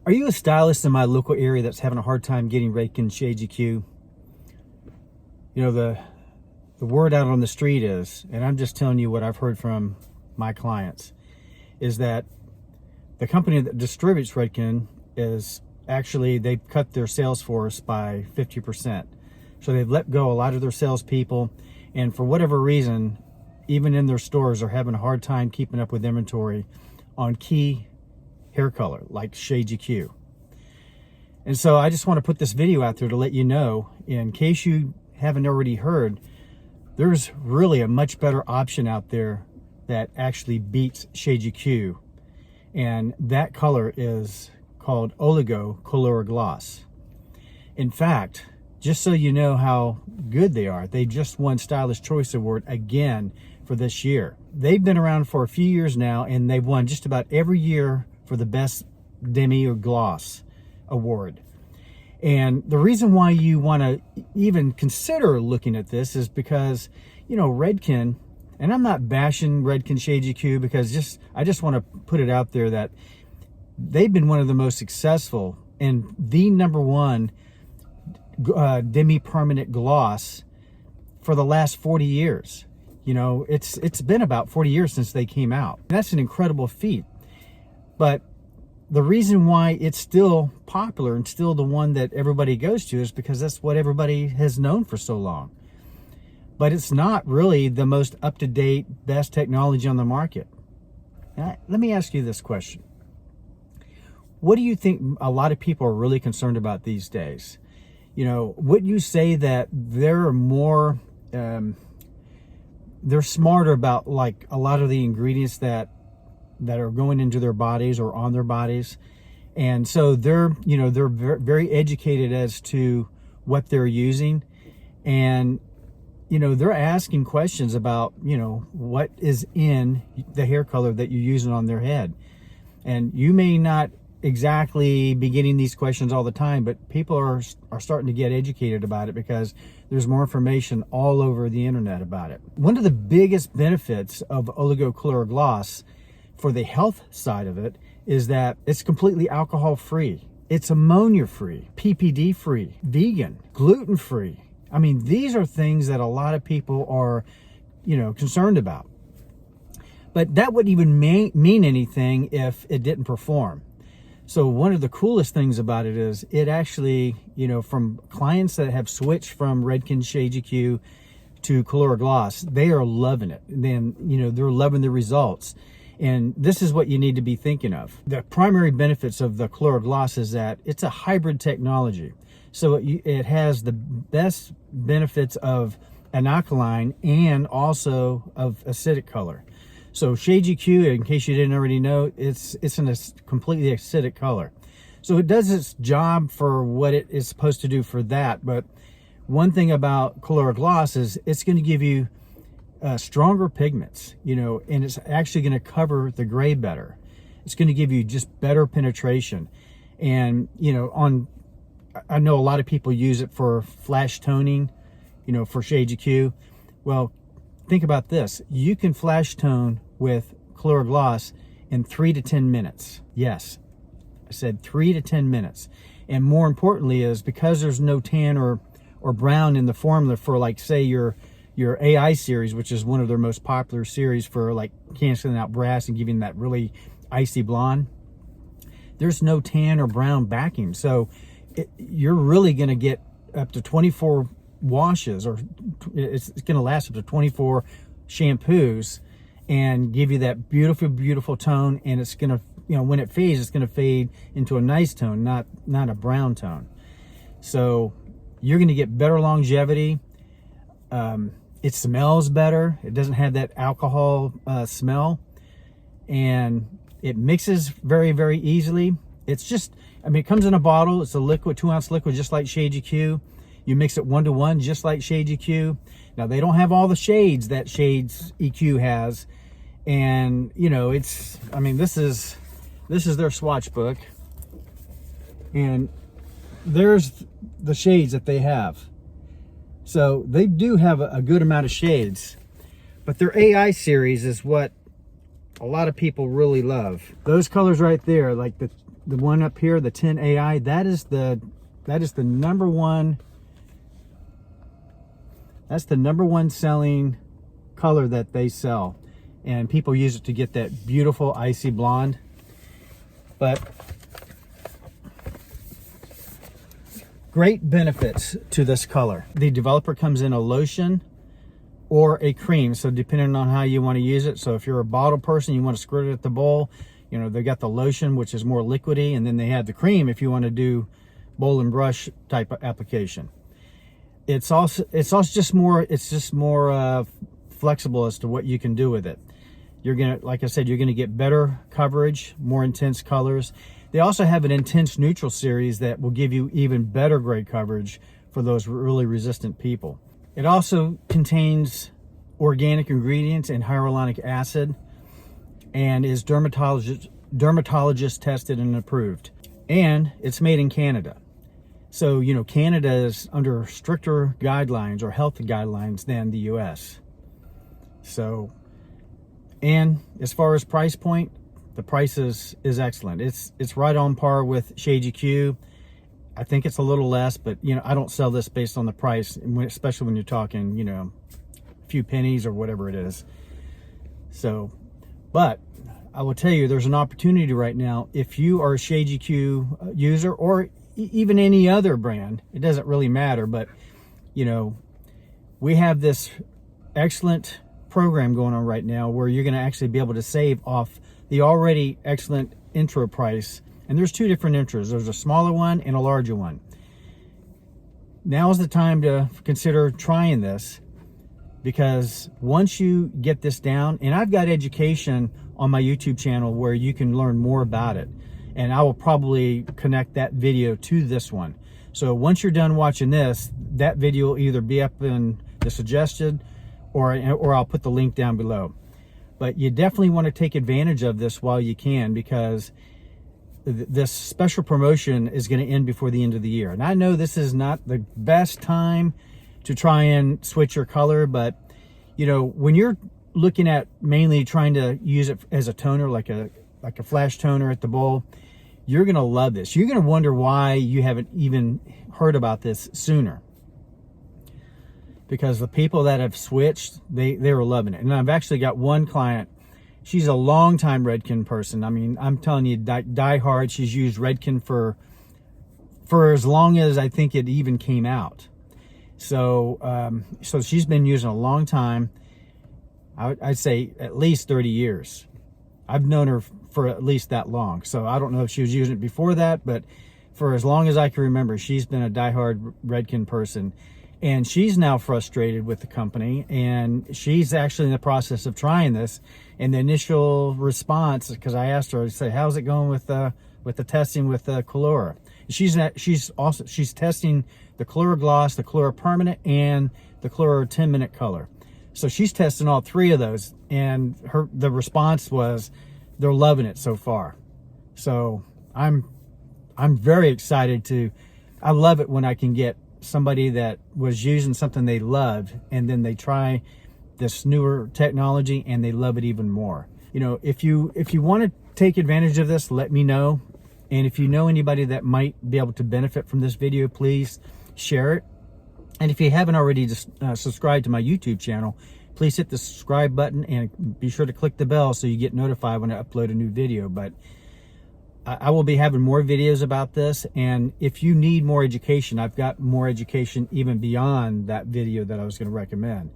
Are you a stylist in my local area that's having a hard time getting Redken Shades EQ? You know, the word out on the street is, and I'm just telling you what I've heard from my clients, is that the company that distributes Redken is actually, they've cut their sales force by 50%. So they've let go a lot of their salespeople, and for whatever reason, even in their stores, are having a hard time keeping up with inventory on key hair color like Shades EQ. And so I just want to put this video out there to let you know, in case you haven't already heard, there's really a much better option out there that actually beats Shades EQ, and that color is called Oligo Calura Gloss. In fact, just so you know how good they are, they just won Stylist Choice Award again for this year. They've been around for a few years now, and they've won just about every year for the best demi or gloss award. And the reason why you want to even consider looking at this is because, you know, Redken, and I'm not bashing Redken Shades EQ, because I just want to put it out there that they've been one of the most successful and the #1 demi-permanent gloss for the last 40 years. You know, it's been about 40 years since they came out. That's an incredible feat. But the reason why it's still popular and still the one that everybody goes to is because that's what everybody has known for so long. But it's not really the most up-to-date, best technology on the market. Now, let me ask you this question. What do you think a lot of people are really concerned about these days? You know, would you say that they're more, they're smarter about like a lot of the ingredients that are going into their bodies or on their bodies, and so they're, you know, they're very educated as to what they're using, and you know, they're asking questions about, you know, what is in the hair color that you're using on their head. And you may not exactly be getting these questions all the time, but people are starting to get educated about it because there's more information all over the internet about it. One of the biggest benefits of Oligo Calura Gloss for the health side of it is that it's completely alcohol free. It's ammonia free, PPD free, vegan, gluten free. I mean, these are things that a lot of people are, you know, concerned about. But that wouldn't even mean anything if it didn't perform. So one of the coolest things about it is it actually, you know, from clients that have switched from Redken Shades EQ to Calura Gloss, they are loving it. Then, you know, they're loving the results. And this is what you need to be thinking of. The primary benefits of the Calura Gloss is that it's a hybrid technology. So it has the best benefits of an alkaline and also of acidic color. So Shades EQ, in case you didn't already know, it's in a completely acidic color. So it does its job for what it is supposed to do for that. But one thing about Calura Gloss is it's going to give you stronger pigments, you know, and it's actually going to cover the gray better. It's going to give you just better penetration. And, you know, I know a lot of people use it for flash toning, you know, for Shades EQ. Well, think about this. You can flash tone with Calura Gloss in 3 to 10 minutes. Yes, I said 3 to 10 minutes. And more importantly is because there's no tan or brown in the formula for, like, say, your AI series, which is one of their most popular series for like canceling out brass and giving that really icy blonde. There's no tan or brown backing. So you're really going to get up to 24 washes, or it's going to last up to 24 shampoos and give you that beautiful, beautiful tone. And it's going to, you know, when it fades, it's going to fade into a nice tone, not a brown tone. So you're going to get better longevity. It smells better. It doesn't have that alcohol smell, and it mixes very, very easily. It's just, I mean, it comes in a bottle. It's a liquid, 2-ounce liquid, just like Shades EQ. You mix it 1-to-1, just like Shades EQ. Now, they don't have all the shades that Shades EQ has, and you know, it's, I mean, this is their swatch book, and there's the shades that they have. So they do have a good amount of shades, but their AI series is what a lot of people really love. Those colors right there, like the one up here, the 10 AI, that is the number one. That's the number one selling color that they sell, and people use it to get that beautiful icy blonde. But great benefits to this color. The developer comes in a lotion or a cream, so depending on how you want to use it. So if you're a bottle person, you want to squirt it at the bowl, you know, they got the lotion, which is more liquidy, and then they have the cream if you want to do bowl and brush type of application. It's also just more flexible as to what you can do with it. You're gonna, like I said, you're gonna get better coverage, more intense colors. They also have an intense neutral series that will give you even better gray coverage for those really resistant people. It also contains organic ingredients and hyaluronic acid, and is dermatologist tested and approved. And it's made in Canada. So, you know, Canada is under stricter guidelines or health guidelines than the US. So, and as far as price point, the price is excellent. It's right on par with Shades EQ. I think it's a little less, but you know, I don't sell this based on the price, especially when you're talking, you know, a few pennies or whatever it is. So, but I will tell you, there's an opportunity right now. If you are a Shades EQ user, or even any other brand, it doesn't really matter, but you know, we have this excellent program going on right now where you're going to actually be able to save off the already excellent intro price. And there's two different intros. There's a smaller one and a larger one. Now is the time to consider trying this, because once you get this down, and I've got education on my YouTube channel where you can learn more about it, and I will probably connect that video to this one. So once you're done watching this, that video will either be up in the suggested, or I'll put the link down below. But you definitely want to take advantage of this while you can, because this special promotion is going to end before the end of the year. And I know this is not the best time to try and switch your color, but you know, when you're looking at mainly trying to use it as a toner, like a flash toner at the bowl, you're going to love this. You're going to wonder why you haven't even heard about this sooner. Because the people that have switched, they were loving it. And I've actually got one client, she's a longtime Redken person. I mean, I'm telling you, die hard. She's used Redken for as long as I think it even came out. So, so she's been using a long time. I'd say at least 30 years. I've known her for at least that long. So I don't know if she was using it before that, but for as long as I can remember, she's been a diehard Redken person. And she's now frustrated with the company, and she's actually in the process of trying this. And the initial response, because I asked her, I said, "How's it going with the testing with Calora?" She's testing the Calura Gloss, the Calura Permanent, and the Calura 10-minute color. So she's testing all three of those, and the response was they're loving it so far. So I'm very excited to. I love it when I can get somebody that was using something they loved, and then they try this newer technology and they love it even more. You know, if you want to take advantage of this, let me know. And if you know anybody that might be able to benefit from this video, please share it. And if you haven't already subscribed to my YouTube channel, please hit the subscribe button and be sure to click the bell so you get notified when I upload a new video. But I will be having more videos about this, and if you need more education, I've got more education even beyond that video that I was going to recommend.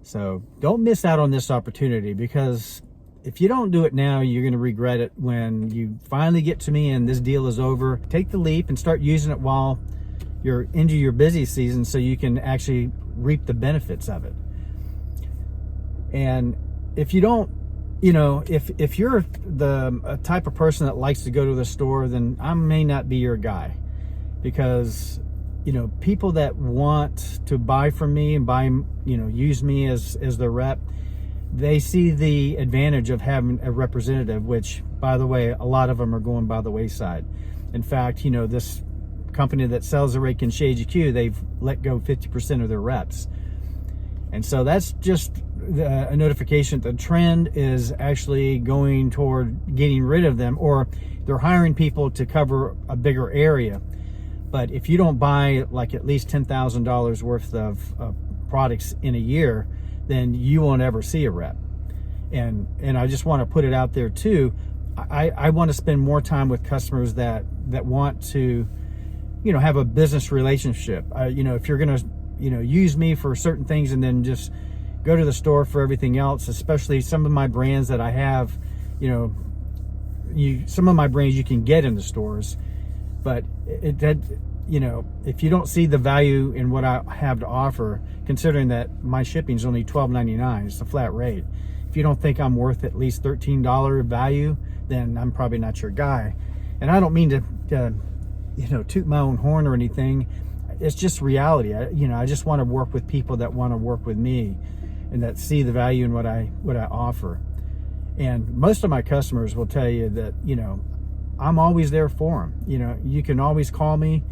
So don't miss out on this opportunity, because if you don't do it now, you're going to regret it when you finally get to me and this deal is over. Take the leap and start using it while you're into your busy season, so you can actually reap the benefits of it. And if you don't, you know, if you're the type of person that likes to go to the store, then I may not be your guy, because, you know, people that want to buy from me and buy, you know, use me as their rep, they see the advantage of having a representative, which, by the way, a lot of them are going by the wayside. In fact, you know, this company that sells the Redken Shades EQ, they've let go 50% of their reps. And so that's just a notification. The trend is actually going toward getting rid of them, or they're hiring people to cover a bigger area. But if you don't buy like at least $10,000 worth of products in a year, then you won't ever see a rep. And I just want to put it out there too. I want to spend more time with customers that want to, you know, have a business relationship. You know, if you're going to, you know, use me for certain things and then just go to the store for everything else, especially some of my brands that I have, you know, some of my brands you can get in the stores, but you know, if you don't see the value in what I have to offer, considering that my shipping is only $12.99, it's a flat rate. If you don't think I'm worth at least $13 value, then I'm probably not your guy. And I don't mean to you know, toot my own horn or anything. It's just reality. You know, I just want to work with people that want to work with me and that see the value in what I offer. And most of my customers will tell you that, you know, I'm always there for them. You know, you can always call me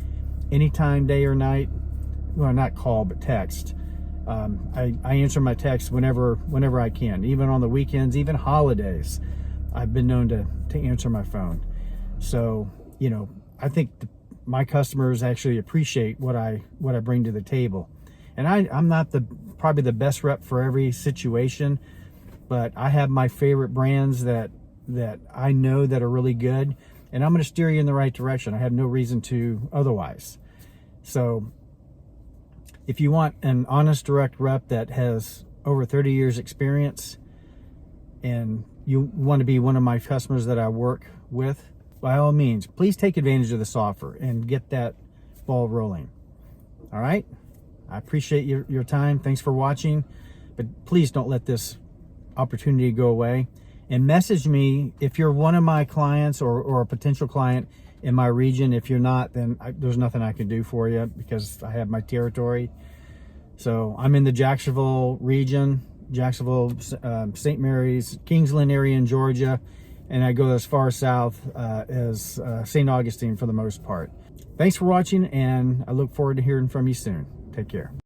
anytime, day or night. Well, not call, but text. I answer my texts whenever I can, even on the weekends, even holidays. I've been known to answer my phone. So, you know, I think my customers actually appreciate what I bring to the table. And I'm not probably the best rep for every situation, but I have my favorite brands that I know that are really good, and I'm going to steer you in the right direction. I have no reason to otherwise. So if you want an honest, direct rep that has over 30 years experience and you want to be one of my customers that I work with, by all means, please take advantage of this offer and get that ball rolling. All right? I appreciate your time. Thanks for watching, but please don't let this opportunity go away. And message me if you're one of my clients or a potential client in my region. If you're not, then there's nothing I can do for you because I have my territory. So I'm in the Jacksonville region, Jacksonville, St. Mary's, Kingsland area in Georgia, and I go as far south as St. Augustine for the most part. Thanks for watching, and I look forward to hearing from you soon. Take care.